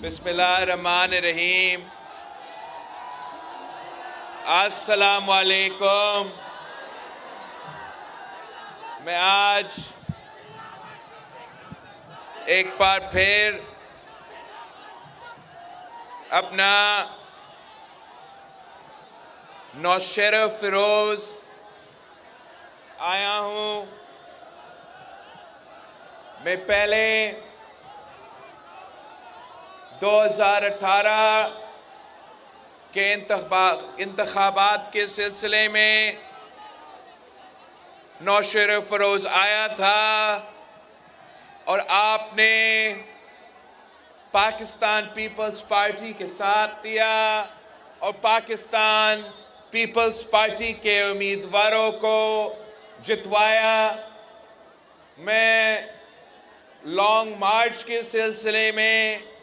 बिस्मिल्लाहिर्रहमानिर्रहीम। अस्सलाम वालेकुम। मैं आज एक बार फिर अपना नौशेरा फिरोज आया हूँ। मैं पहले 2018 के इंतखाबात के सिलसिले में नौशेरा फिरोज आया था और आपने पाकिस्तान पीपल्स पार्टी के साथ दिया और पाकिस्तान पीपल्स पार्टी के उम्मीदवारों को जितवाया। मैं लॉन्ग मार्च के सिलसिले में,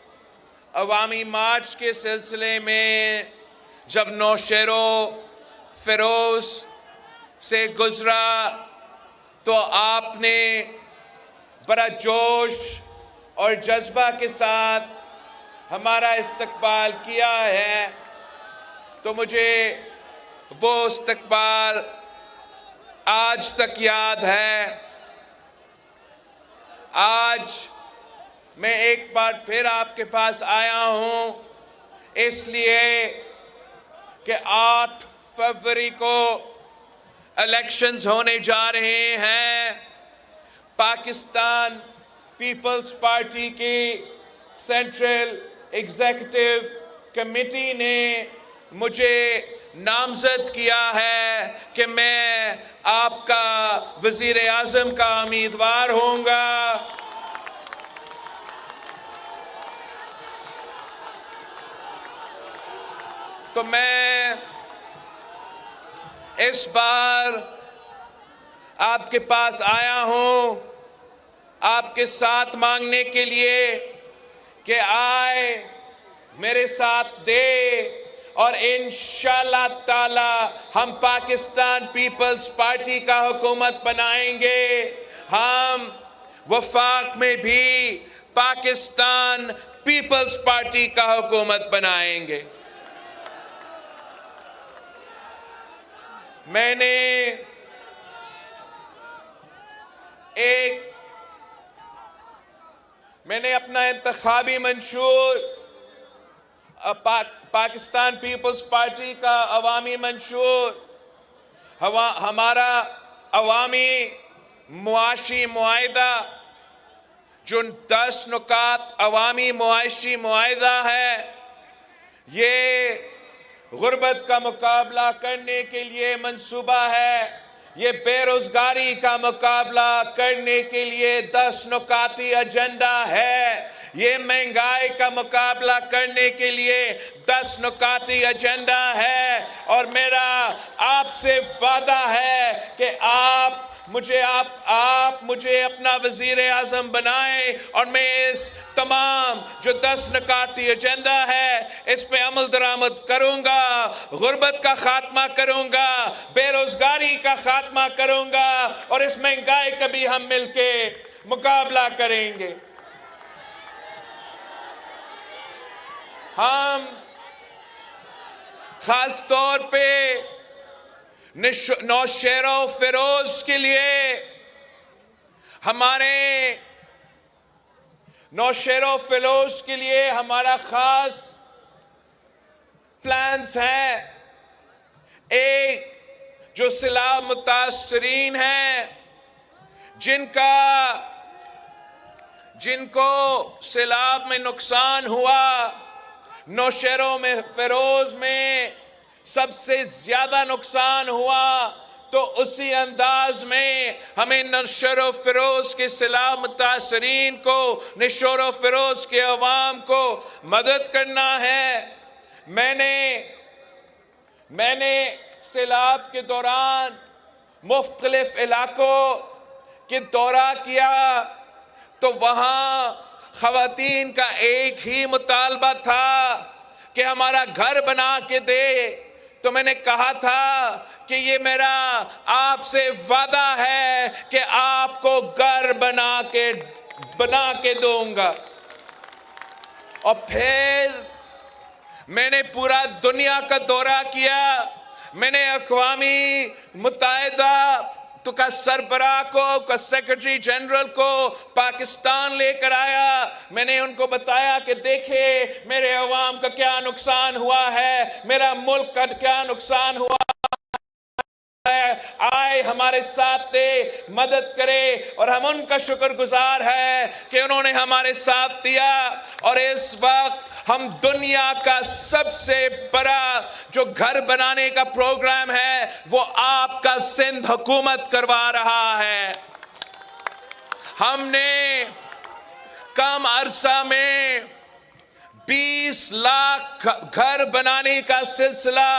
अवामी मार्च के सिलसिले में जब नौशेरा फिरोज से गुजरा तो आपने बड़ा जोश और जज्बा के साथ हमारा इस्तकबाल किया है। तो मुझे वो इस्तकबाल आज तक याद है। आज मैं एक बार फिर आपके पास आया हूं इसलिए कि 8 फरवरी को इलेक्शंस होने जा रहे हैं। पाकिस्तान पीपल्स पार्टी की सेंट्रल एग्जीक्यूटिव कमेटी ने मुझे नामजद किया है कि मैं आपका वजीर आज़म का उम्मीदवार होऊंगा। तो मैं इस बार आपके पास आया हूं आपके साथ मांगने के लिए कि आए मेरे साथ दे और इंशाअल्लाह ताला हम पाकिस्तान पीपल्स पार्टी का हुकूमत बनाएंगे। हम वफाक में भी पाकिस्तान पीपल्स पार्टी का हुकूमत बनाएंगे। मैंने अपना इंतखाबी मंशूर पाकिस्तान पीपल्स पार्टी का अवामी मंशूर, हमारा अवामी मुआशी मुआहिदा जो 10 नुकात अवामी मुआशी मुआहिदा है, ये गुर्बत का मुकाबला करने के लिए मंसूबा है। ये बेरोजगारी का मुकाबला करने के लिए 10 नुकाती एजेंडा है। ये महंगाई का मुकाबला करने के लिए 10 नुकाती एजेंडा है। और मेरा आपसे वादा है कि आप मुझे अपना वजीर आज़म बनाएं और मैं इस तमाम जो 10 नुकाती एजेंडा है इस पे अमल दरामद करूंगा। गुर्बत का खात्मा करूंगा, बेरोजगारी का खात्मा करूंगा और इस महंगाई का भी हम मिलके मुकाबला करेंगे। हम खास तौर पे नौशेरा फिरोज के लिए, नौशेरा फिरोज के लिए हमारा खास प्लान्स हैं। एक जो सैलाब मुतासरीन हैं, जिनको सैलाब में नुकसान हुआ, नौशेरा में फिरोज में सबसे ज्यादा नुकसान हुआ, तो उसी अंदाज में हमें नौशेरा फिरोज के सैलाब मुतासरीन को, नौशेरा फिरोज के अवाम को मदद करना है। मैंने सैलाब के दौरान मुख्तलिफ इलाकों के दौरा किया तो वहाँ ख़वातीन का एक ही मुतालबा था कि हमारा घर बना के दे। तो मैंने कहा था कि ये मेरा आपसे वादा है कि आपको घर बना के दूंगा। और फिर मैंने पूरा दुनिया का दौरा किया। मैंने अक़वामी मुत्तहिदा तो का सरबराह को, का सेक्रेटरी जनरल को पाकिस्तान लेकर आया। मैंने उनको बताया कि देखे मेरे अवाम का क्या नुकसान हुआ है, मेरा मुल्क का क्या नुकसान हुआ है, आए हमारे साथ दे, मदद करे। और हम उनका शुक्रगुजार है कि उन्होंने हमारे साथ दिया। और इस वक्त हम दुनिया का सबसे बड़ा जो घर बनाने का प्रोग्राम है वो आपका सिंध हुकूमत करवा रहा है। हमने कम अरसा में 20 लाख घर बनाने का सिलसिला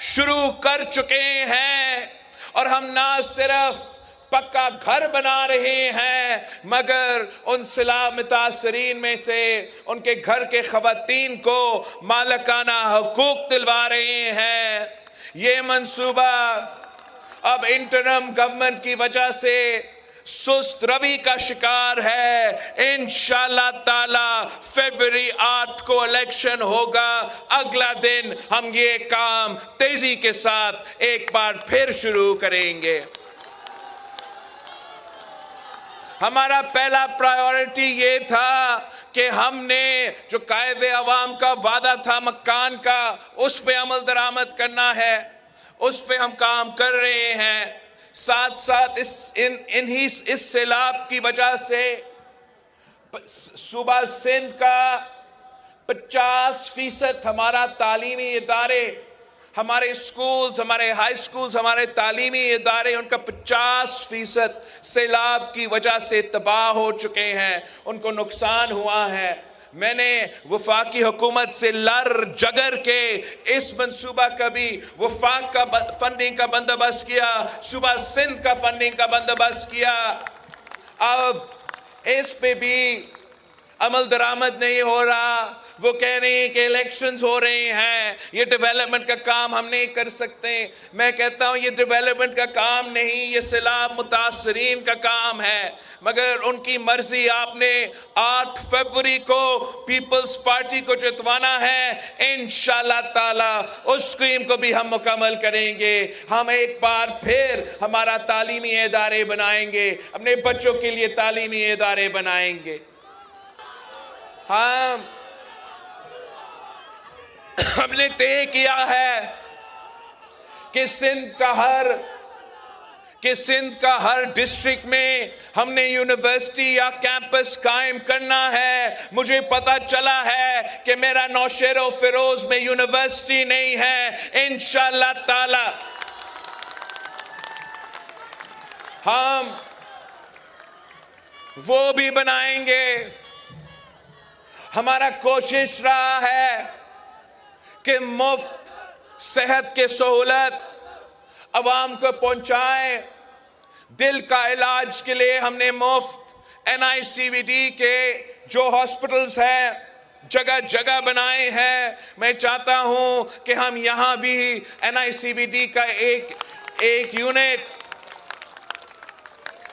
शुरू कर चुके हैं। और हम ना सिर्फ पक्का घर बना रहे हैं मगर उन सिला मुतासरीन में से उनके घर के खवातीन को मालिकाना हुकूक दिलवा रहे हैं। ये मंसूबा अब इंटरम गवर्नमेंट की वजह से सुस्त रवि का शिकार है। इंशाअल्लाह ताला फरवरी 8 को इलेक्शन होगा। अगला दिन हम ये काम तेजी के साथ एक बार फिर शुरू करेंगे। हमारा पहला प्रायोरिटी ये था कि हमने जो कायदे अवाम का वादा था मकान का, उस पे अमल दरामद करना है। उस पे हम काम कर रहे हैं। साथ साथ इस सैलाब की वजह से सूबा सिंध का 50% हमारा तालीमी इदारे, हमारे स्कूल्स, हमारे हाई स्कूल्स, हमारे तालीमी इदारे, उनका 50% सैलाब की वजह से तबाह हो चुके हैं, उनको नुकसान हुआ है। मैंने वफाकी हुकूमत से लड़ जगर के इस मंसूबा का भी वफाक का फंडिंग का बंदोबस्त किया, सूबा सिंध का फंडिंग का बंदोबस्त किया। अब इस पे भी अमल दरामद नहीं हो रहा। वो कह रहे हैं कि इलेक्शंस हो रहे हैं, ये डेवलपमेंट का काम हम नहीं कर सकते। मैं कहता हूँ ये डेवलपमेंट का काम नहीं, ये सैलाब मुतासरीन का काम है। मगर उनकी मर्जी, आपने 8 फरवरी को पीपल्स पार्टी को जितवाना है। इंशाअल्लाह ताला उस स्कीम को भी हम मुकम्मल करेंगे। हम एक बार फिर हमारा तालीमी इदारे बनाएंगे, अपने बच्चों के लिए तालीमी इदारे बनाएंगे। हमने तय किया है कि सिंध का हर डिस्ट्रिक्ट में हमने यूनिवर्सिटी या कैंपस कायम करना है। मुझे पता चला है कि मेरा नौशेरो फिरोज में यूनिवर्सिटी नहीं है। इंशाअल्लाह ताला हम वो भी बनाएंगे। हमारा कोशिश रहा है कि मुफ्त सेहत के सहूलत अवाम को पहुंचाएं। दिल का इलाज के लिए हमने मुफ्त NICVD के जो हॉस्पिटल्स हैं जगह जगह बनाए हैं। मैं चाहता हूं कि हम यहां भी NICVD का एक यूनिट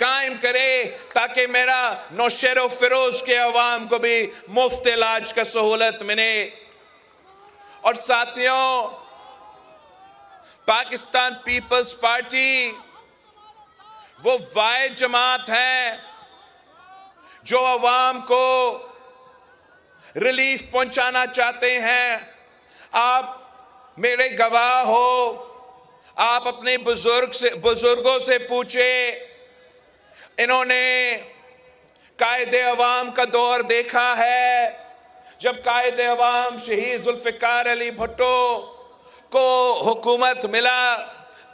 कायम करे ताकि मेरा नौशेरो फिरोज के अवाम को भी मुफ्त इलाज का सहूलत मिले। और साथियों, पाकिस्तान पीपल्स पार्टी वो वाहिद जमात है जो अवाम को रिलीफ पहुंचाना चाहते हैं। आप मेरे गवाह हो, आप अपने बुजुर्गों से पूछे, इन्होंने कायदे अवाम का दौर देखा है। जब कायदे अवाम शहीद जुल्फिकार अली भुट्टो को हुकूमत मिला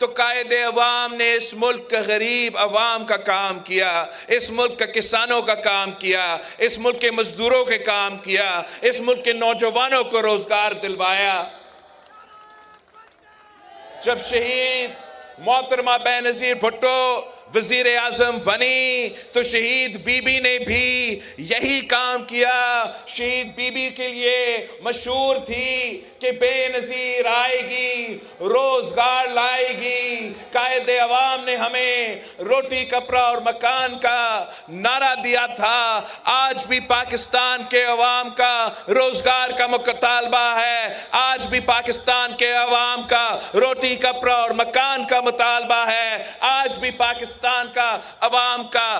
तो कायदे अवाम ने इस मुल्क के गरीब अवाम का काम किया, इस मुल्क के किसानों का काम किया, इस मुल्क के मजदूरों के काम किया, इस मुल्क के नौजवानों को रोजगार दिलवाया। जब शहीद मोहतरमा बेनज़ीर भुट्टो वजीर आजम बनी तो शहीद बीबी ने भी यही काम किया। शहीद बीबी के लिए मशहूर थी कि बेनज़ीर आएगी, रोजगार लाएगी। कायदे अवाम ने हमें रोटी, कपड़ा और मकान का नारा दिया था। आज भी पाकिस्तान के अवाम का रोजगार का मुतालबा है, आज भी पाकिस्तान के अवाम का रोटी, कपड़ा और मकान का मुतालबा है, आज भी पाकिस्तान का अवाम का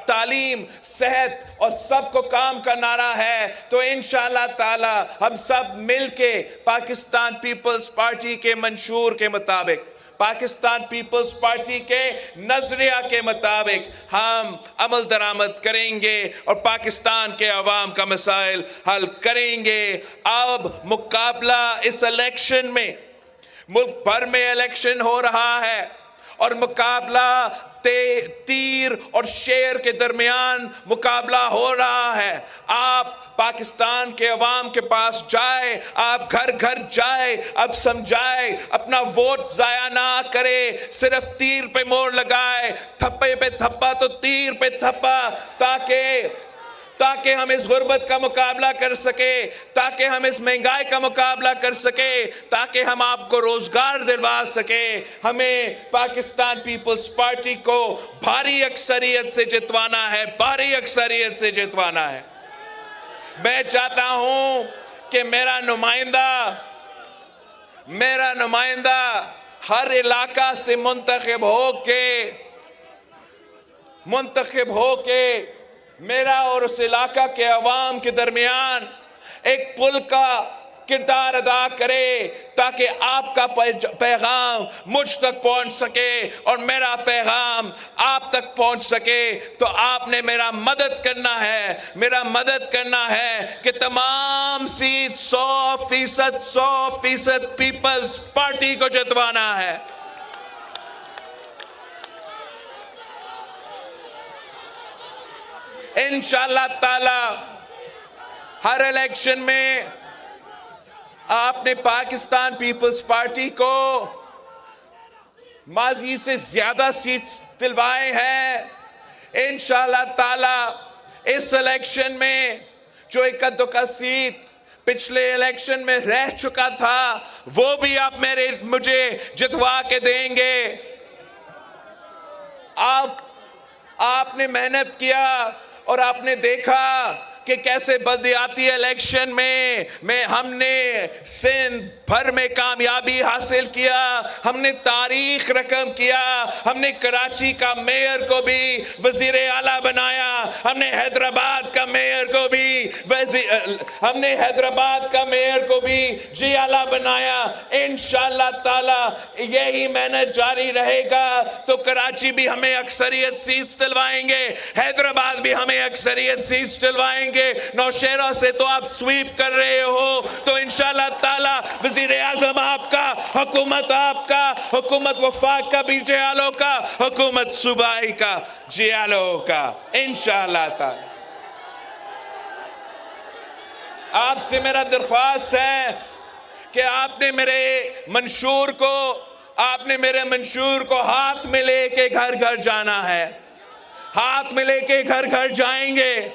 तालीम, सेहत और सबको काम का नारा है। तो इंशाअल्लाह ताला हम सब मिलके पाकिस्तान पीपल्स पार्टी के मंशूर के मुताबिक, पाकिस्तान पीपल्स पार्टी के नजरिया के मुताबिक हम अमल दरामद करेंगे और पाकिस्तान के अवाम का मसाइल हल करेंगे। अब मुकाबला इस इलेक्शन में, मुल्क भर में इलेक्शन हो रहा है और मुकाबला तीर और शेर के दरमियान मुकाबला हो रहा है। आप पाकिस्तान के अवाम के पास जाए, आप घर घर जाए, अब समझाए, अपना वोट जाया ना करे, सिर्फ तीर पे मोर लगाए, थप्पे पे थप्पा तो तीर पे थप्पा, ताकि हम इस गुर्बत का मुकाबला कर सके, ताकि हम इस महंगाई का मुकाबला कर सके, ताकि हम आपको रोजगार दिलवा सके। हमें पाकिस्तान पीपल्स पार्टी को भारी अक्सरियत से जितवाना है, भारी अक्सरियत से जितवाना है। मैं चाहता हूं कि मेरा नुमाइंदा हर इलाका से मुंतखब होके मेरा और उस इलाका के अवाम के दरमियान एक पुल का किरदार अदा करे, ताकि आपका पैगाम मुझ तक पहुंच सके और मेरा पैगाम आप तक पहुंच सके। तो आपने मेरा मदद करना है कि तमाम सीट 100% पीपल्स पार्टी को जितवाना है। इंशाअल्लाह ताला हर इलेक्शन में आपने पाकिस्तान पीपल्स पार्टी को माजी से ज्यादा सीट्स दिलवाए हैं। इंशाअल्लाह ताला इस इलेक्शन में जो इक्का दुक्का सीट पिछले इलेक्शन में रह चुका था, वो भी आप मुझे जितवा के देंगे। आपने मेहनत किया और आपने देखा कि कैसे बलदियाती इलेक्शन में हमने सिंध भर में कामयाबी हासिल किया, हमने तारीख रकम किया, हमने कराची का मेयर को भी वजीर आला बनाया, हमने हैदराबाद का मेयर को भी जी आला बनाया। इंशाअल्लाह ताला यही मेहनत जारी रहेगा तो कराची भी हमें अक्सरियत सीट्स दिलवाएंगे, हैदराबाद भी हमें अक्सरियत सीट्स दिलवाएंगे। नौशेरा से तो आप स्वीप कर रहे हो, तो इंशाअल्लाह ताला वजीर आजम आपका, हुकूमत वफाक का बीजे आलो का, हुकूमत सूबाई का जी आलो का, इंशाअल्लाह ताला। आपसे मेरा दरख्वास्त है कि आपने मेरे मंशूर को हाथ में लेके घर घर जाना है, हाथ में लेके घर घर जाएंगे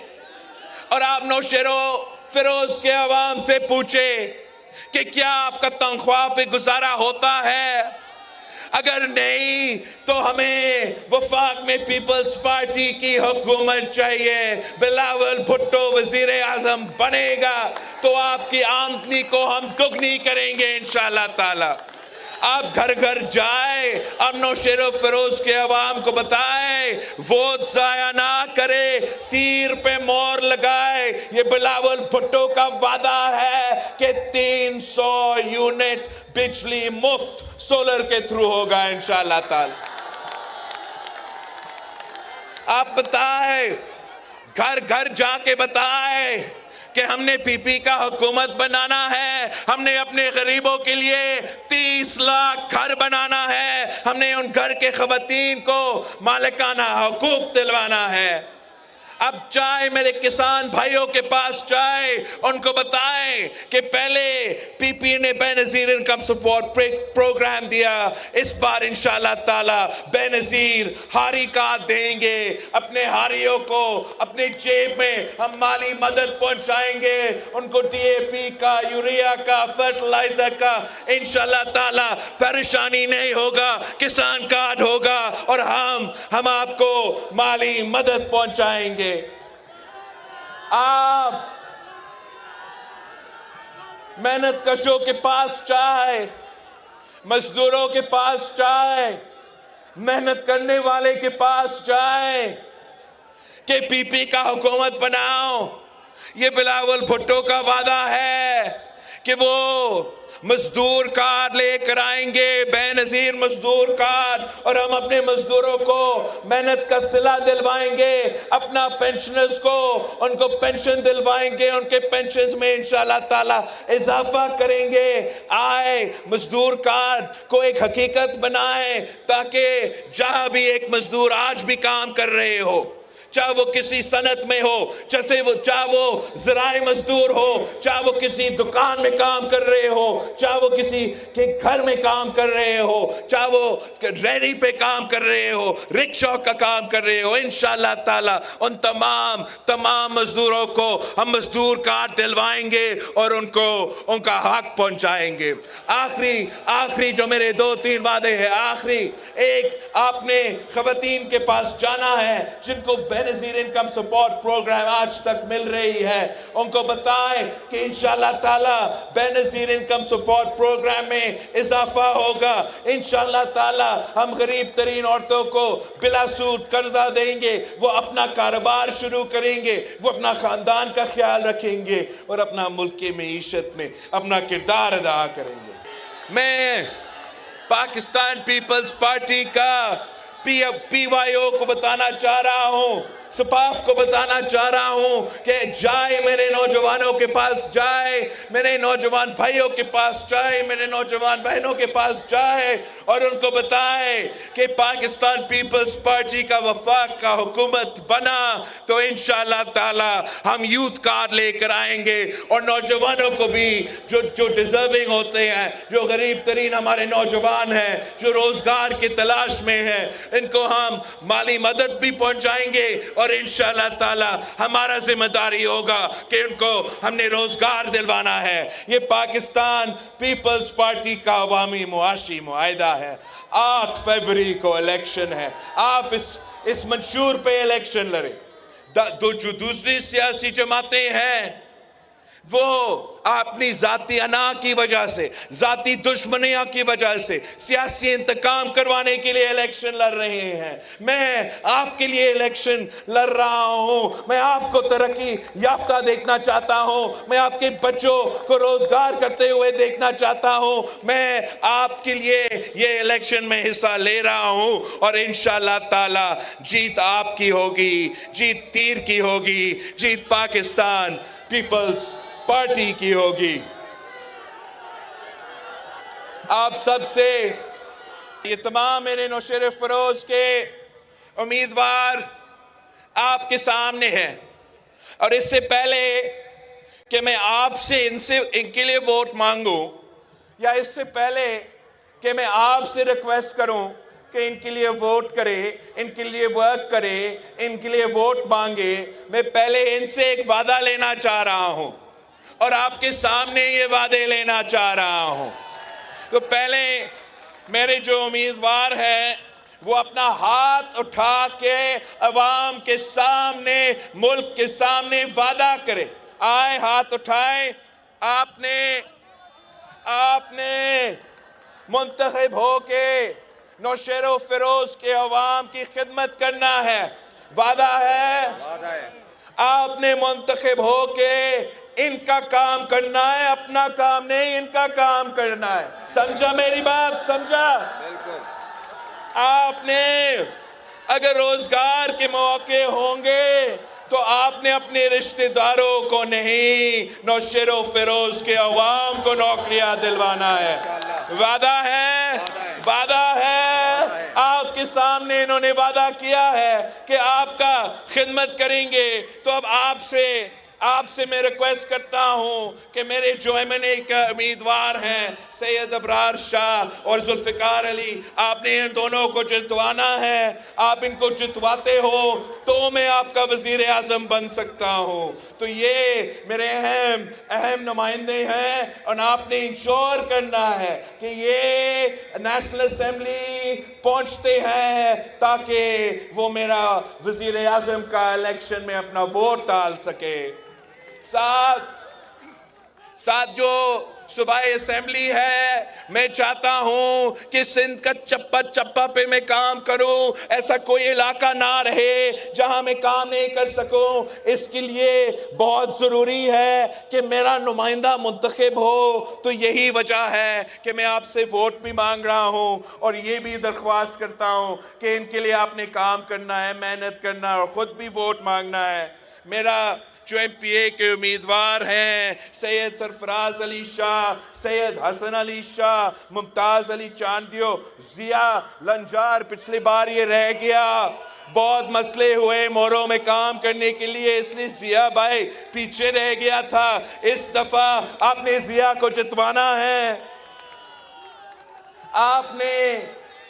और आप नौशेरो फिरोज के अवाम से पूछे कि क्या आपका तनख्वाह पे गुजारा होता है। अगर नहीं तो हमें वफाक में पीपल्स पार्टी की हुकूमत चाहिए, बिलावल भुट्टो वजीर आजम बनेगा तो आपकी आमदनी को हम दुगनी करेंगे इंशाअल्लाह ताला। आप घर घर जाए, अब नौशेरो फिरोज के अवाम को बताए, वोट जाया ना करे, तीर पे मोर लगाए। ये बिलावल भुट्टो का वादा है कि 300 यूनिट बिजली मुफ्त सोलर के थ्रू होगा इंशाअल्लाह ताला। आप बताए, घर घर जाके बताए कि हमने पीपी का हुकूमत बनाना है, हमने अपने गरीबों के लिए 30 लाख घर बनाना है, हमने उन घर के खवातीन को मालिकाना हुकूक दिलवाना है। अब चाहे मेरे किसान भाइयों के पास जाए, उनको बताएं कि पहले पीपी ने बेनजीर इनकम सपोर्ट प्रोग्राम दिया, इस बार इंशाल्लाह ताला बेनजीर हारी कार्ड देंगे। अपने हारियों को अपने जेब में हम माली मदद पहुंचाएंगे, उनको डीएपी का, यूरिया का, फर्टिलाइजर का इंशाल्लाह ताला परेशानी नहीं होगा, किसान कार्ड होगा और हम आपको माली मदद पहुंचाएंगे। आप मेहनत कशों के पास जाए, मजदूरों के पास जाए, मेहनत करने वाले के पास जाए कि पीपी का हुकूमत बनाओ। ये बिलावल भुट्टो का वादा है कि वो मजदूर कार्ड लेकर आएंगे, बेनजीर मजदूर कार्ड, और हम अपने मजदूरों को मेहनत का सिला दिलवाएंगे, अपना पेंशनर्स को उनको पेंशन दिलवाएंगे, उनके पेंशन में इंशाल्लाह ताला इजाफा करेंगे। आए मजदूर कार्ड को एक हकीकत बनाएं ताकि जहां भी एक मजदूर आज भी काम कर रहे हो, चाहे वो किसी सनत में हो, चाहे वो ज़राए मजदूर हो, चाहे वो किसी दुकान में काम कर रहे हो, चाहे वो किसी के घर में काम कर रहे हो, चाहे वो रेहड़ी पे काम कर रहे हो, रिक्शा का काम कर रहे हो, इंशाल्लाह ताला उन तमाम मजदूरों को हम मजदूर कार्ड दिलवाएंगे और उनको उनका हक पहुंचाएंगे। आखिरी जो मेरे 2-3 वादे हैं, आखिरी एक, आपने खवातीन के पास जाना है जिनको बेनजीर इनकम सपोर्ट प्रोग्राम आज तक मिल रही है, उनको बताएं कि इंशाल्लाह ताला बेनजीर इनकम सपोर्ट प्रोग्राम में इजाफा होगा। इंशाल्लाह ताला हम गरीब तरीन औरतों को बिला सूद कर्जा देंगे, वो अपना कारोबार शुरू करेंगे, वो अपना खानदान का ख्याल रखेंगे और अपना मुल्क की मईशत में अपना किरदार अदा करेंगे। मैं पाकिस्तान पीपल्स पार्टी का PYO को बताना चाह रहा हूं, सपाफ को बताना चाह रहा हूं कि जाए मेरे नौजवानों के पास जाए, मेरे नौजवान भाइयों के पास जाए, मेरे नौजवान बहनों के पास जाए और उनको बताए कि पाकिस्तान पीपल्स पार्टी का वफाक का हुकूमत बना तो इंशाल्लाह ताला हम यूथ कार्ड लेकर आएंगे और नौजवानों को भी जो डिजर्विंग होते हैं, जो गरीब तरीन हमारे नौजवान हैं, जो रोजगार की तलाश में हैं, इनको हम माली मदद भी पहुंचाएंगे और इंशाल्लाह ताला हमारा जिम्मेदारी होगा कि उनको हमने रोजगार दिलवाना है। ये पाकिस्तान पीपल्स पार्टी का अवामी मुआशी मुआहिदा है। 8 फरवरी को इलेक्शन है, आप इस मंशूर पे इलेक्शन लड़े। जो दूसरी सियासी जमातें हैं वो अपनी जाती अना की वजह से, जाती दुश्मनियों की वजह से सियासी इंतकाम करवाने के लिए इलेक्शन लड़ रहे हैं। मैं आपके लिए इलेक्शन लड़ रहा हूं, मैं आपको तरक्की याफ्ता देखना चाहता हूं, मैं आपके बच्चों को रोजगार करते हुए देखना चाहता हूं। मैं आपके लिए ये इलेक्शन में हिस्सा ले रहा हूं और इंशाल्लाह ताला जीत आपकी होगी, जीत तीर की होगी, जीत पाकिस्तान पीपल्स पार्टी की होगी। आप सबसे ये तमाम मेरे नौशेर फरोज के उम्मीदवार आपके सामने हैं और इससे पहले कि मैं आपसे इनके लिए वोट मांगूं या इससे पहले कि मैं आपसे रिक्वेस्ट करूं कि इनके लिए वोट करें, इनके लिए वर्क करें, इनके लिए वोट मांगे, मैं पहले इनसे एक वादा लेना चाह रहा हूं और आपके सामने ये वादे लेना चाह रहा हूं। तो पहले मेरे जो उम्मीदवार हैं वो अपना हाथ उठा के अवाम के सामने, मुल्क के सामने वादा करे। आए हाथ उठाए। आपने मुंतखब होके नौशेरो फिरोज के अवाम की खिदमत करना है। वादा है। आपने मुंतखब होके इनका काम करना है, अपना काम नहीं, इनका काम करना है। समझा मेरी बात? समझा? बिल्कुल। आपने अगर रोजगार के मौके होंगे तो आपने अपने रिश्तेदारों को नहीं, नौशेरो फिरोज के अवाम को नौकरियां दिलवाना है। वादा है। आपके आपके सामने इन्होंने वादा किया है कि आपका खिदमत करेंगे, तो अब आपसे मैं रिक्वेस्ट करता हूं कि मेरे जो एमएनए के उम्मीदवार हैं सैयद अबरार शाह और जुल्फिकार अली, आपने इन दोनों को जितवाना है। आप इनको जितवाते हो तो मैं आपका वजीर आजम बन सकता हूं। तो ये मेरे अहम नुमाइंदे हैं और आपने इंश्योर करना है कि ये नेशनल असेंबली पहुंचते हैं ताकि वो मेरा वजीर आजम का इलेक्शन में अपना वोट डाल सके। साथ जो सूबाई असेंबली है, मैं चाहता हूं कि सिंध का चप्पा चप्पा पे मैं काम करूं, ऐसा कोई इलाका ना रहे जहां मैं काम नहीं कर सकूं। इसके लिए बहुत ज़रूरी है कि मेरा नुमाइंदा मुंतखब हो। तो यही वजह है कि मैं आपसे वोट भी मांग रहा हूं और ये भी दरख्वास्त करता हूं कि इनके लिए आपने काम करना है, मेहनत करना है और ख़ुद भी वोट मांगना है। मेरा जो एमपीए के उम्मीदवार हैं सैयद सरफराज अली शाह, सैयद हसन अली शाह, मुमताज़ अली चांदियो, जिया लंजार, पिछली बार ये रह गया, बहुत मसले हुए मोरों में काम करने के लिए, इसलिए जिया भाई पीछे रह गया था। इस दफा आपने जिया को जितवाना है।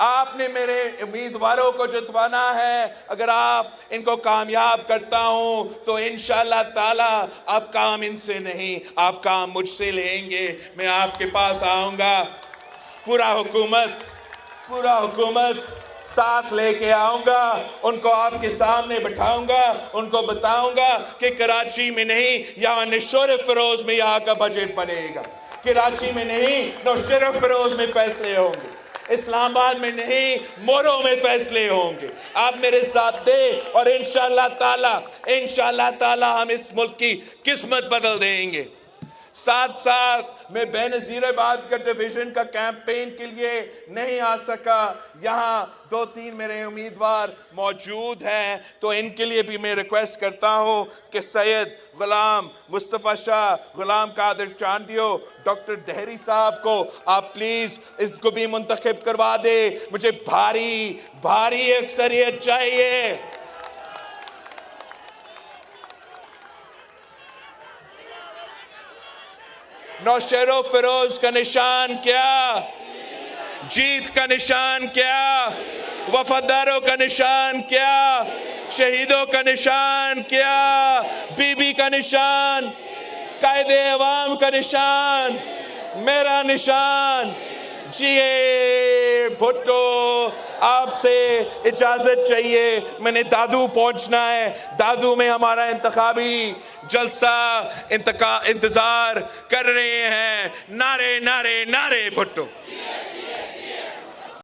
आपने मेरे उम्मीदवारों को जितवाना है। अगर आप इनको कामयाब करता हूं तो इंशाअल्लाह ताला आप काम इनसे नहीं, आप काम मुझसे लेंगे। मैं आपके पास आऊंगा, पूरा हुकूमत साथ लेके आऊंगा, उनको आपके सामने बैठाऊंगा, उनको बताऊंगा कि कराची में नहीं, यहाँ नौशेरा फिरोज में यहाँ का बजट बनेगा। कराची में नहीं, नौशेरा फिरोज में फैसले होंगे। इस्लामाबाद में नहीं, मोरों में फैसले होंगे। आप मेरे साथ दे और इंशाअल्लाह ताला हम इस मुल्क की किस्मत बदल देंगे। साथ मैं बेनज़ीराबाद का डिवीज़न का कैंपेन के लिए नहीं आ सका। यहाँ 2-3 मेरे उम्मीदवार मौजूद हैं, तो इनके लिए भी मैं रिक्वेस्ट करता हूँ कि सैयद गुलाम मुस्तफ़ा शाह, गुलाम कादिर चांदियो, डॉक्टर दहरी साहब को आप प्लीज़ इसको भी मुंतखब करवा दे। मुझे भारी अक्सरियत चाहिए। नौशेरा फिरोज का निशान क्या? जीत का निशान क्या? वफादारों का निशान क्या? शहीदों का निशान क्या? बीबी का निशान, कायदे अवाम का निशान, मेरा निशान। जी भुट्टो, आपसे इजाजत चाहिए, मैंने दादू पहुंचना है। दादू में हमारा इंतखाबी जलसा इंतजार कर रहे हैं। नारे नारे नारे भुट्टो।